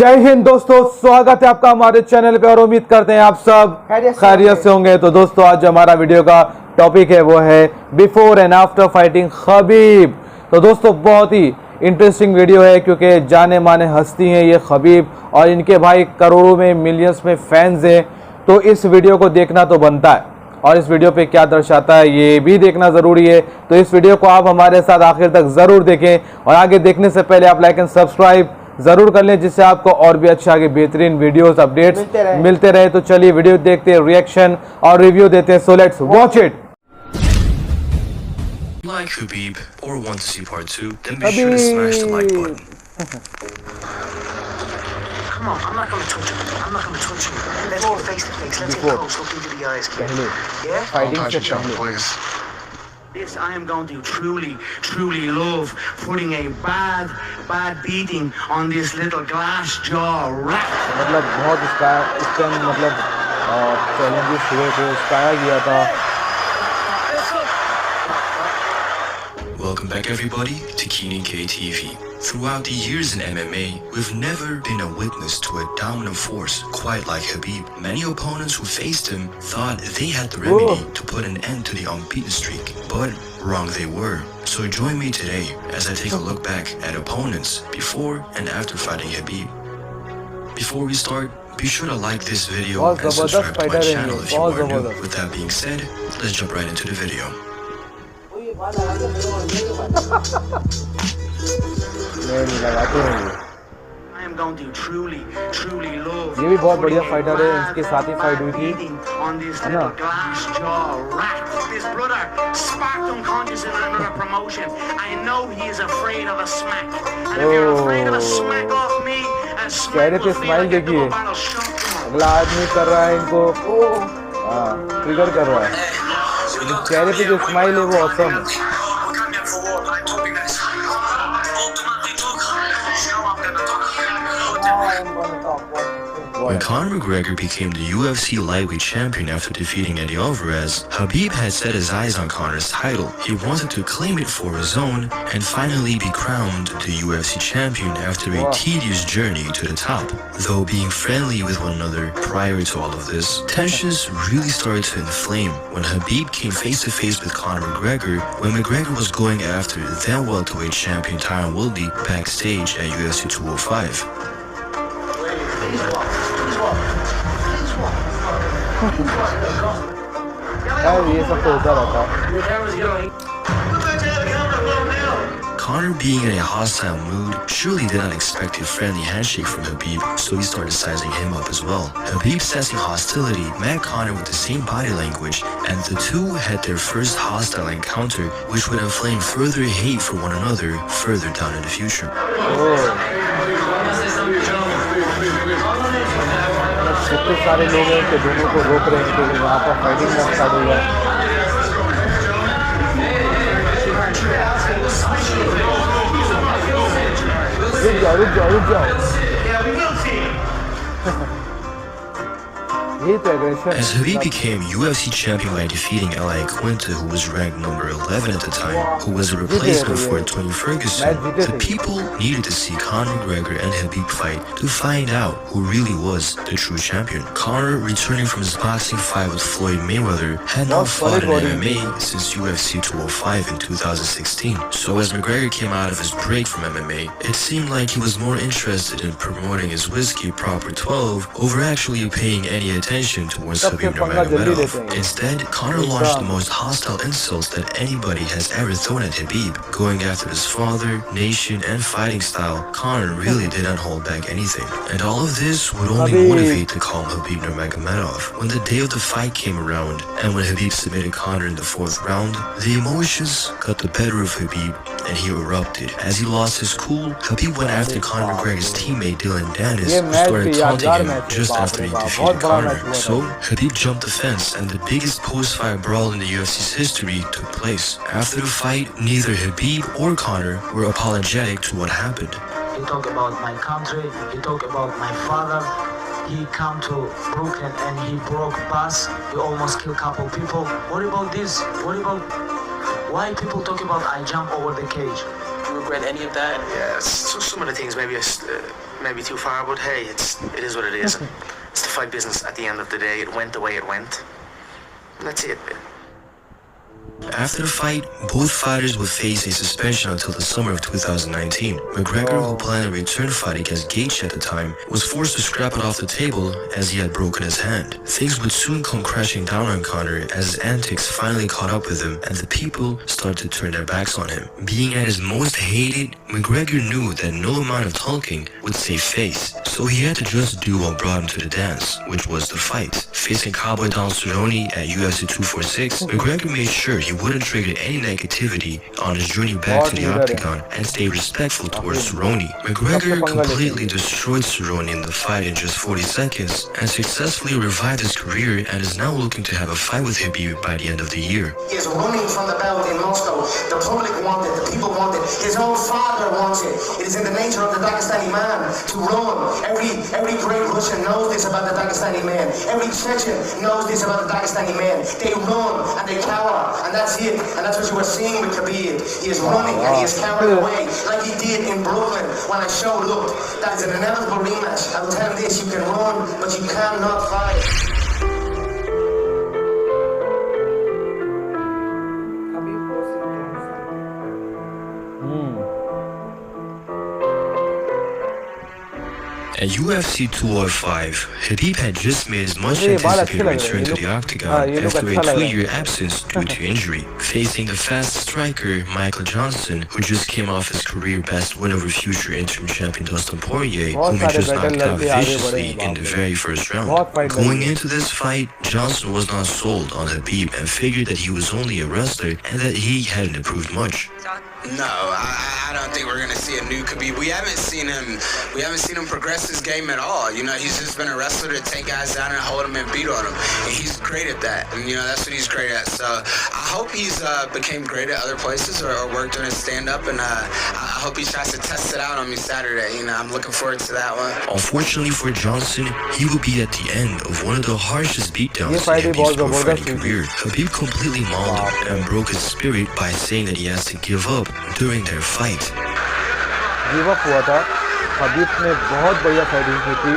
जय हिंद दोस्तों, स्वागत है आपका हमारे चैनल पे और उम्मीद करते हैं आप सब खैरियत से होंगे। तो दोस्तों आज हमारा वीडियो का टॉपिक है वो है before and after fighting Khabib. तो दोस्तों बहुत ही इंटरेस्टिंग वीडियो है क्योंकि जाने माने हस्ती हैं ये खबीब और इनके भाई करोड़ों में मिलियंस में फैंस हैं। तो इस वीडियो को देखना तो बनता है और इस वीडियो पे क्या दर्शाता है ये भी देखना ज़रूरी है। तो इस वीडियो को आप हमारे साथ आखिर तक ज़रूर देखें और आगे देखने से पहले आप लाइक एंड सब्सक्राइब जरूर कर लें जिससे आपको और भी अच्छा आगे बेहतरीन वीडियोस अपडेट्स मिलते रहे। तो चलिए वीडियो देखते हैं, रिएक्शन और रिव्यू देते हैं। So let's watch it. Like Khabib or want to see part 2, then be sure to smash the like button. Come on, I'm not going to touch you. I'm not going to touch you. Let's get face to face. Let's get close. Look into the eyes, kid. Yeah? Don't touch each other, please. This I am going to truly love putting a bad beating on this little glass jaw rat. मतलब बहुत इसका इस time मतलब challenges हुए थे, उसका गया था। Welcome back everybody to Keenan K TV. Throughout the years in MMA, we've never been a witness to a dominant force quite like Khabib. Many opponents who faced him thought they had the remedy to put an end to the unbeaten streak, but wrong they were. So join me today as I take a look back at opponents before and after fighting Khabib. Before we start, be sure to like this video and subscribe to my channel if you are new. With that being said, let's jump right into the video. I am going to truly love. ये भी बहुत बढ़िया fighter है, इसके साथ ही fight हुई थी on this little glass jaw rat. This brother sparked unconscious in another promotion. I know he is afraid of a smack. And if you're afraid of a smack off me, a smack चेहरे पे smile देखिए, अगला आदमी कर रहा है इनको trigger कर रहा है। चेहरे पे जो स्माइल है वो ऑसम है। When Conor McGregor became the UFC lightweight champion after defeating Eddie Alvarez, Khabib had set his eyes on Conor's title. He wanted to claim it for his own and finally be crowned the UFC champion after a tedious journey to the top. Though being friendly with one another prior to all of this, tensions really started to inflame when Khabib came face to face with Conor McGregor when McGregor was going after then welterweight champion Tyron Woodley backstage at UFC 205. ये सब तो होता रहता है। Conor, being in a hostile mood, surely did not expect a friendly handshake from Khabib, so he started sizing him up as well. Khabib, sensing hostility, met Conor with the same body language, and the two had their first hostile encounter, which would inflame further hate for one another further down in the future. कितने सारे लोग हैं कि दोनों को रोक रहे हैं कि वहाँ पर फाइटिंग ना स्टार्ट हो जाए। रुक जाओ As Khabib became UFC champion by defeating Ally Quinta, who was ranked number 11 at the time, who was a replacement for Tony Ferguson, the people needed to see Conor McGregor and Khabib fight to find out who really was the true champion. Conor, returning from his boxing fight with Floyd Mayweather, had not fought in MMA since UFC 205 in 2016. So as McGregor came out of his break from MMA, it seemed like he was more interested in promoting his whiskey Proper 12 over actually paying any attention towards Khabib Nurmagomedov. Instead, Conor launched the most hostile insults that anybody has ever thrown at Khabib. Going after his father, nation, and fighting style, Conor really did not hold back anything. And all of this would only motivate the calm Khabib Nurmagomedov. When the day of the fight came around, and when Khabib submitted Conor in the 4th round, the emotions got the better of Khabib, and he erupted. As he lost his cool, Khabib went after Conor McGregor's teammate Dylan Dennis, who started taunting him just after he defeated Conor. So, Khabib jumped the fence and the biggest post-fight brawl in the UFC's history took place. After the fight, neither Khabib or Conor were apologetic to what happened. You talk about my country, you talk about my father. He come to Brooklyn and he broke bus. He almost killed a couple people. What about this? What about why people talk about I jump over the cage? Do you regret any of that? Yes, so some of the things maybe maybe too far, but hey, it is what it is. It's the fight business at the end of the day. It went the way it went. And that's it. After the fight, both fighters would face a suspension until the summer of 2019. McGregor, who planned a return fight against Gaethje at the time, was forced to scrap it off the table as he had broken his hand. Things would soon come crashing down on Conor as his antics finally caught up with him and the people started to turn their backs on him. Being at his most hated, McGregor knew that no amount of talking would save face, so he had to just do what brought him to the dance, which was the fight. Facing Cowboy Don Cerrone at UFC 246, McGregor made sure he wouldn't trigger any negativity on his journey back to the octagon and stay respectful towards Cerrone. McGregor completely destroyed Cerrone in the fight in just 40 seconds and successfully revived his career and is now looking to have a fight with Khabib by the end of the year. He is running from the belt in Moscow. The public want it, the people want it, his own father wants it. It is in the nature of the Dagestani man to run. Every great Russian knows this about the Dagestani man. Every Chechen knows this about the Dagestani man. They run and they cower, and that's it. And that's what you were seeing with Khabib. He is running and he is cowering away like he did in Brooklyn when I showed up. That is an inevitable rematch. I will tell him this: you can run, but you cannot fight. At UFC 205, Khabib had just made his much anticipated return to the octagon after a 2-year absence due to injury, facing the fast striker Michael Johnson, who just came off his career best win over future interim champion Dustin Poirier, whom he just knocked out viciously in the very first round. Going into this fight, Johnson was not sold on Khabib and figured that he was only a wrestler and that he hadn't improved much. No, I don't think we're gonna see a new Khabib. We haven't seen him progress his game at all. You know, he's just been a wrestler to take guys down and hold them and beat on them. And he's great at that. And you know, that's what he's great at. So I hope he's became great at other places or worked on his stand-up, and I hope he tries to test it out on me Saturday. You know, I'm looking forward to that one. Unfortunately for Johnson, he will be at the end of one of the harshest beatdowns in Khabib's pro fighting career. Khabib completely mauled him and broke his spirit by saying that he has to give up during their fight. Give up हुआ था Khabib ने बहुत बढ़िया fighting की थी.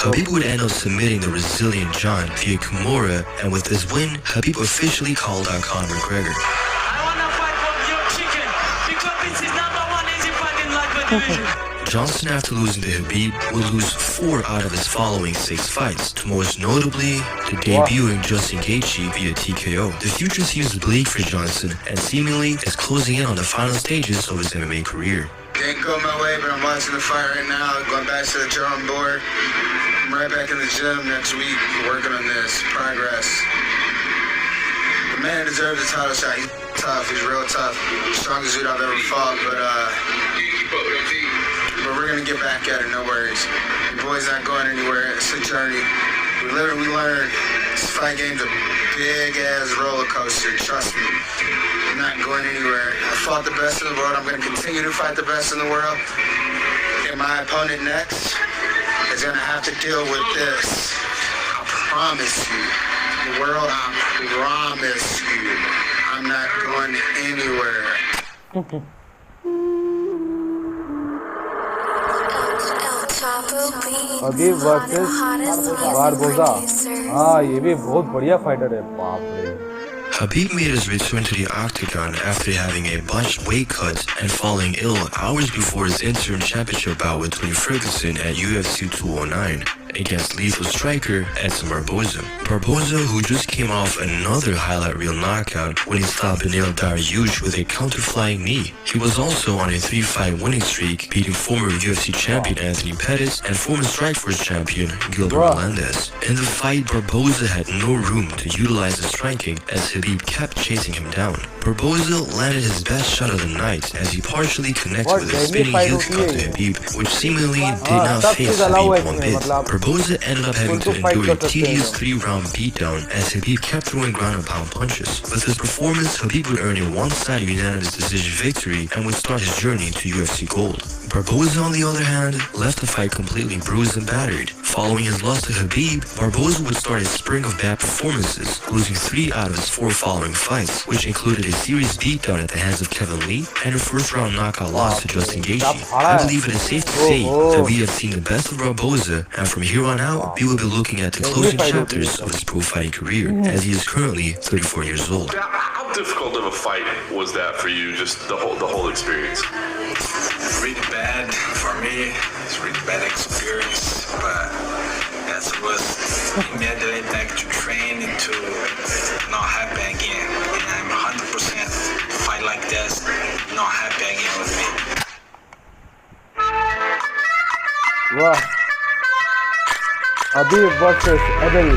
Khabib would end up submitting the resilient John via Kimura, and with this win, Khabib officially called out Conor McGregor. I wanna fight for your chicken because this is #1 easy fight in lightweight division. Johnson, after losing to Khabib, would lose 4 out of his following 6 fights, to most notably the debuting Justin Gaethje via TKO. The future seems bleak for Johnson and seemingly is closing in on the final stages of his MMA career. Didn't go my way, but I'm watching the fight right now. Going back to the drawing board. I'm right back in the gym next week, working on this progress. The man deserves a title shot. He's tough. He's real tough. Strongest dude I've ever fought, but we're gonna get back at it. No worries. The boy's not going anywhere. It's a journey. We live and we learn. This fight game's a big ass roller coaster. Trust me. I'm not going anywhere. I fought the best in the world. I'm going to continue to fight the best in the world. And my opponent next is going to have to deal with this. I promise you. The world, I promise you. I'm not going anywhere. Khabib versus Barbosa. हाँ, ये भी बहुत बढ़िया fighter है. बाप रे. Khabib made his return to the octagon after having a botched weight cut and falling ill hours before his interim championship bout with Tony Ferguson at UFC 209 against lethal striker Edson Barboza. Barboza, who just came off another highlight reel knockout when he stopped Beneil Dariush with a counter-flying knee. He was also on a 3-fight winning streak, beating former UFC champion Anthony Pettis and former Strikeforce champion Gilbert Melendez. In the fight, Barboza had no room to utilize his striking as Khabib kept chasing him down. Barboza landed his best shot of the night as he partially connected with a spinning heel kick out to Khabib, which seemingly did not face Khabib one bit. Barboza ended up having to endure a tedious 3-round beatdown as Khabib kept throwing ground and pound punches. With his performance, Khabib would earn a one-sided unanimous decision victory and would start his journey to UFC gold. Barboza, on the other hand, left the fight completely bruised and battered. Following his loss to Khabib, Barboza would start a string of bad performances, losing 3 out of his 4 following fights, which included a serious beatdown at the hands of Kevin Lee and a first-round knockout loss to Justin Gaethje. I believe it is safe to say that we have seen the best of Barboza, and from here on out, we will be looking at the closing chapters of his pro fighting career, as he is currently 34 years old. How difficult of a fight was that for you, just the whole experience? Really bad for me. It's really bad experience, but that was immediately back to train to not happen again. And I'm 100% fight like this, not happen again with me. Wow. Khabib versus Abel.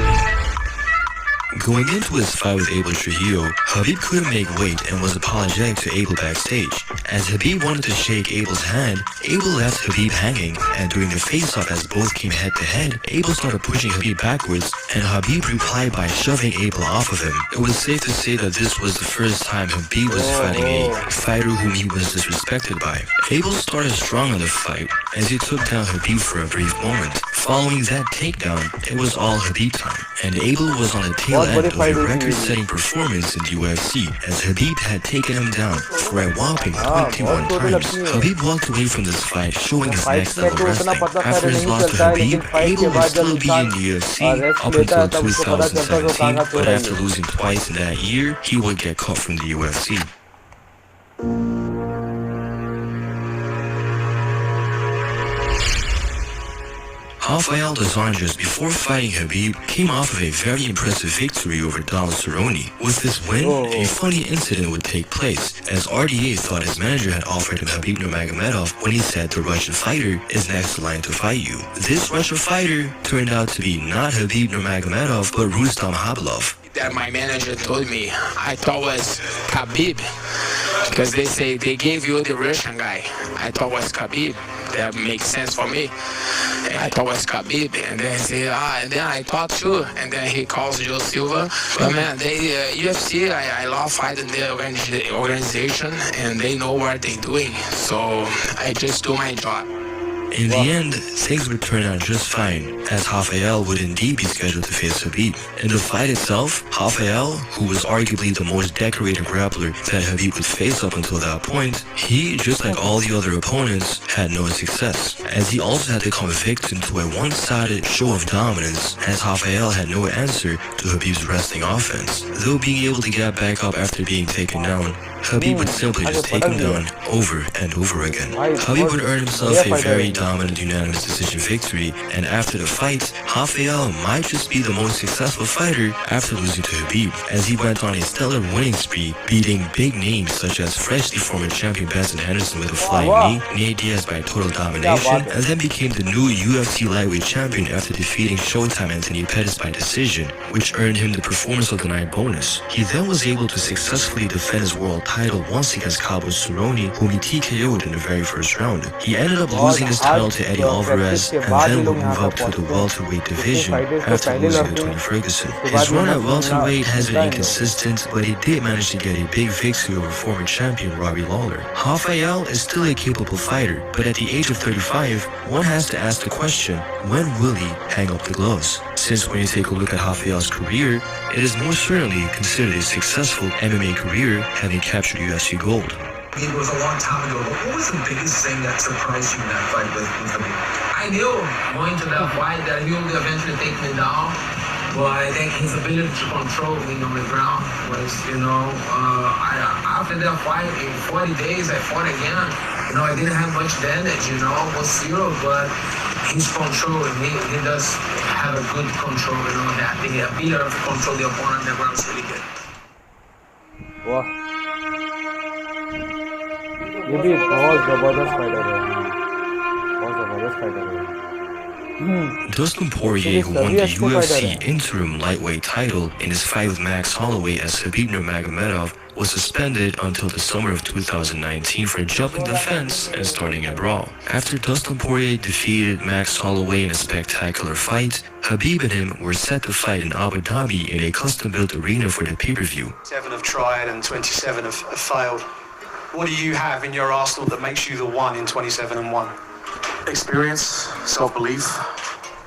Going into his fight with Abel Trujillo, Khabib couldn't make weight and was apologetic to Abel backstage. As Khabib wanted to shake Abel's hand, Abel left Khabib hanging, and during the face-off as both came head-to-head, Abel started pushing Khabib backwards, and Khabib replied by shoving Abel off of him. It was safe to say that this was the first time Khabib was fighting a fighter whom he was disrespected by. Abel started strong in the fight, as he took down Khabib for a brief moment. Following that takedown, it was all Khabib time, and Abel was on the tail end of a record-setting performance in the UFC, as Khabib had taken him down for a whopping 21 times. Khabib walked away from this fight showing his next-level wrestling. After his loss to Khabib, Abel would still be in the UFC up until 2017, but after losing twice in that year, he would get cut from the UFC. Rafael dos Anjos, before fighting Khabib, came off of a very impressive victory over Donald Cerrone. With this win, a funny incident would take place, as RDA thought his manager had offered him Khabib Nurmagomedov when he said the Russian fighter is next in line to fight you. This Russian fighter turned out to be not Khabib Nurmagomedov, but Rustam Khabilov. That my manager told me, I thought was Khabib, because they say they gave you the Russian guy. I thought was Khabib. That makes sense for me. And I thought was Khabib, and then he said, and then I thought too, and then he calls Joe Silva. But man, they UFC, I love fighting their organization, and they know what they're doing. So I just do my job. In the end, things would turn out just fine, as Rafael would indeed be scheduled to face Khabib. In the fight itself, Rafael, who was arguably the most decorated grappler that Khabib would face up until that point, he, just like all the other opponents, had no success, as he also had to come victim to a one-sided show of dominance, as Rafael had no answer to Khabib's wrestling offense. Though being able to get back up after being taken down, Khabib would simply just take him down over and over again. Khabib would earn himself a very dominant unanimous decision victory, and after the fight, Rafael might just be the most successful fighter after losing to Khabib, as he went on a stellar winning spree, beating big names such as freshly former champion Benson Henderson with a flying knee, Nate Diaz by total domination, and then became the new UFC lightweight champion after defeating Showtime Anthony Pettis by decision, which earned him the Performance of the Night bonus. He then was able to successfully defend his world title once against Carlos Cerrone, whom he TKO'd in the very first round. He ended up losing his title to Eddie Alvarez, and then would move up to the welterweight division after losing to Tony Ferguson. His run at welterweight has been inconsistent, but he did manage to get a big victory over former champion Robbie Lawler. Rafael is still a capable fighter, but at the age of 35, one has to ask the question, when will he hang up the gloves? Since when you take a look at Rafael's career, it is most certainly considered a successful MMA career, having captured UFC gold. It was a long time ago, but what was the biggest thing that surprised you in that fight with Khabib? I knew going to that fight that he would eventually take me down, but I think his ability to control me on the ground was, after that fight, in 40 days, I fought again. I didn't have much damage, was zero, but his control, he does have a good control, that the ability to control the opponent on the ground is really good. वाह, ये भी बहुत जबरदस्त fighter है, बहुत जबरदस्त fighter है। Dustin Poirier, who won the UFC interim lightweight title in his fight with Max Holloway as Khabib Nurmagomedov, was suspended until the summer of 2019 for jumping the fence and starting a brawl. After Dustin Poirier defeated Max Holloway in a spectacular fight, Khabib and him were set to fight in Abu Dhabi in a custom-built arena for the pay-per-view. 7 have tried and 27 have failed. What do you have in your arsenal that makes you the one in 27-1? Experience, self-belief,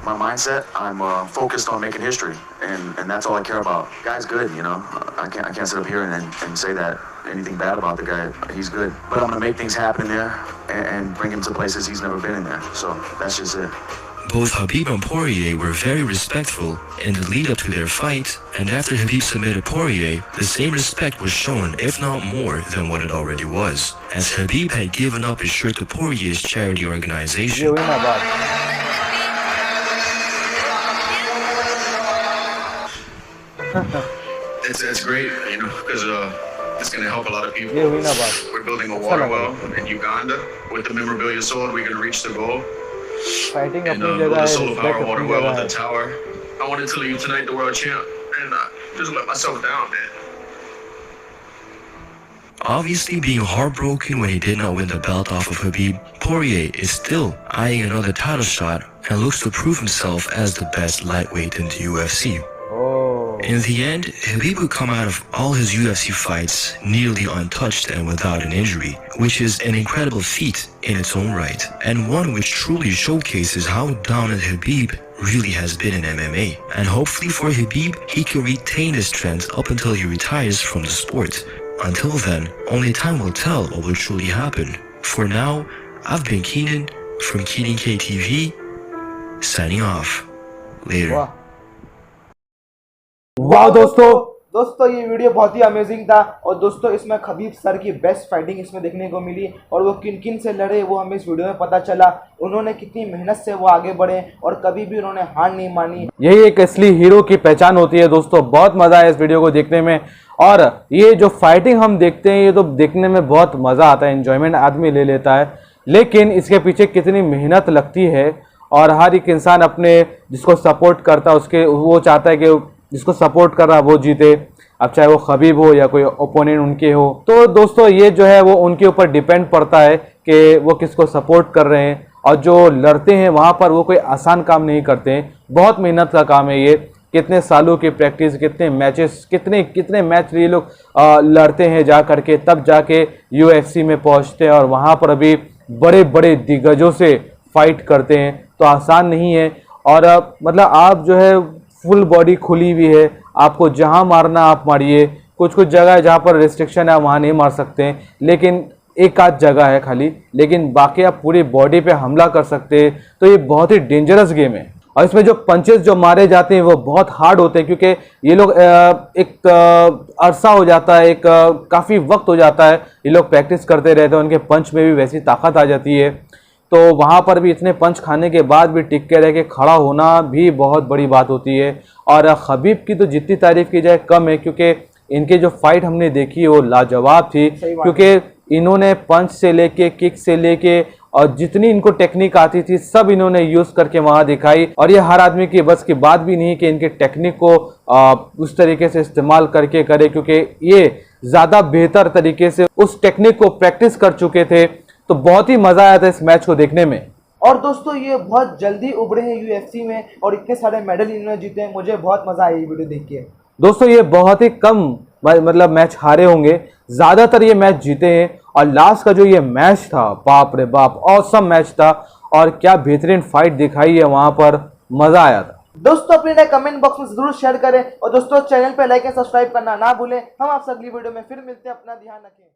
my mindset. I'm focused on making history, and that's all I care about. Guy's good, you know. I can't sit up here and say that anything bad about the guy. He's good, but I'm gonna make things happen there and bring him to places he's never been in there. So that's just it. Both Khabib and Poirier were very respectful in the lead up to their fight, and after Khabib submitted Poirier, the same respect was shown, if not more, than what it already was, as Khabib had given up his shirt to Poirier's charity organization. It's great, you know, because it's going to help a lot of people. We're building a water well in Uganda. With the memorabilia sold, we're going to reach the goal. Fighting And build a solar power water well with a tower. I wanted to leave tonight the world champ and just let myself down, man. Obviously being heartbroken when he did not win the belt off of Khabib, Poirier is still eyeing another title shot and looks to prove himself as the best lightweight in the UFC. In the end, Khabib would come out of all his UFC fights nearly untouched and without an injury, which is an incredible feat in its own right, and one which truly showcases how dominant Khabib really has been in MMA. And hopefully for Khabib, he can retain his strength up until he retires from the sport. Until then, only time will tell what will truly happen. For now, I've been Keenan from Keenan KTV, signing off. Later. वाह दोस्तों ये video बहुत ही amazing था। और दोस्तों इसमें Khabib sir की best fighting इसमें देखने को मिली, और वो किन किन से लड़े वो हमें इस वीडियो में पता चला। उन्होंने कितनी मेहनत से वो आगे बढ़े और कभी भी उन्होंने हार नहीं मानी। यही एक असली हीरो की पहचान होती है दोस्तों। बहुत मज़ा है इस वीडियो को देखने में, और ये जो फाइटिंग हम देखते हैं ये तो देखने में बहुत मज़ा आता है, एंजॉयमेंट आदमी ले लेता है, लेकिन इसके पीछे कितनी मेहनत लगती है। और हर एक इंसान अपने जिसको सपोर्ट करता है उसके वो चाहता है कि जिसको सपोर्ट कर रहा वो जीते, अब चाहे वो खबीब हो या कोई ओपोनेंट उनके हो। तो दोस्तों ये जो है वो उनके ऊपर डिपेंड पड़ता है कि वो किसको सपोर्ट कर रहे हैं, और जो लड़ते हैं वहाँ पर वो कोई आसान काम नहीं करते हैं, बहुत मेहनत का काम है ये। कितने सालों की प्रैक्टिस, कितने मैचेस, कितने मैच ये लोग लड़ते हैं जा करके, तब जाके UFC में पहुँचते हैं और वहाँ पर अभी बड़े बड़े दिग्गजों से फाइट करते हैं। तो आसान नहीं है, और मतलब आप जो है फुल बॉडी खुली हुई है, आपको जहां मारना आप मारिए। कुछ जगह है जहां पर रिस्ट्रिक्शन है, वहां नहीं मार सकते हैं, लेकिन एक आध जगह है खाली, लेकिन बाकी आप पूरी बॉडी पे हमला कर सकते हैं। तो ये बहुत ही डेंजरस गेम है, और इसमें जो पंचेस जो मारे जाते हैं वो बहुत हार्ड होते हैं, क्योंकि ये लोग एक अरसा हो जाता है, एक काफ़ी वक्त हो जाता है ये लोग प्रैक्टिस करते रहते हैं, उनके पंच में भी वैसी ताकत आ जाती है। तो वहाँ पर भी इतने पंच खाने के बाद भी टिक के रह के खड़ा होना भी बहुत बड़ी बात होती है। और खबीब की तो जितनी तारीफ़ की जाए कम है, क्योंकि इनके जो फाइट हमने देखी वो लाजवाब थी, क्योंकि इन्होंने पंच से लेके किक से लेके और जितनी इनको टेक्निक आती थी सब इन्होंने यूज़ करके वहाँ दिखाई। और ये हर आदमी की बस की बात भी नहीं कि इनके टेक्निक को उस तरीके से इस्तेमाल करके करे, क्योंकि ये ज़्यादा बेहतर तरीके से उस टेक्निक को प्रैक्टिस कर चुके थे। तो बहुत ही मज़ा आया था इस मैच को देखने में। और दोस्तों ये बहुत जल्दी उभरे हैं UFC में, और इतने सारे मेडल इन्होंने जीते हैं। मुझे बहुत मज़ा आया ये वीडियो देख के। दोस्तों ये बहुत ही कम मतलब मैच हारे होंगे, ज़्यादातर ये मैच जीते हैं। और लास्ट का जो ये मैच था, बाप रे बाप, ऑसम मैच था, और क्या बेहतरीन फाइट दिखाई है वहाँ पर, मज़ा आया था। दोस्तों अपने नए कमेंट बॉक्स में जरूर शेयर करें, और दोस्तों चैनल पे लाइक एंड सब्सक्राइब करना ना भूलें। हम आपसे अगली वीडियो में फिर मिलते हैं, अपना ध्यान रखें।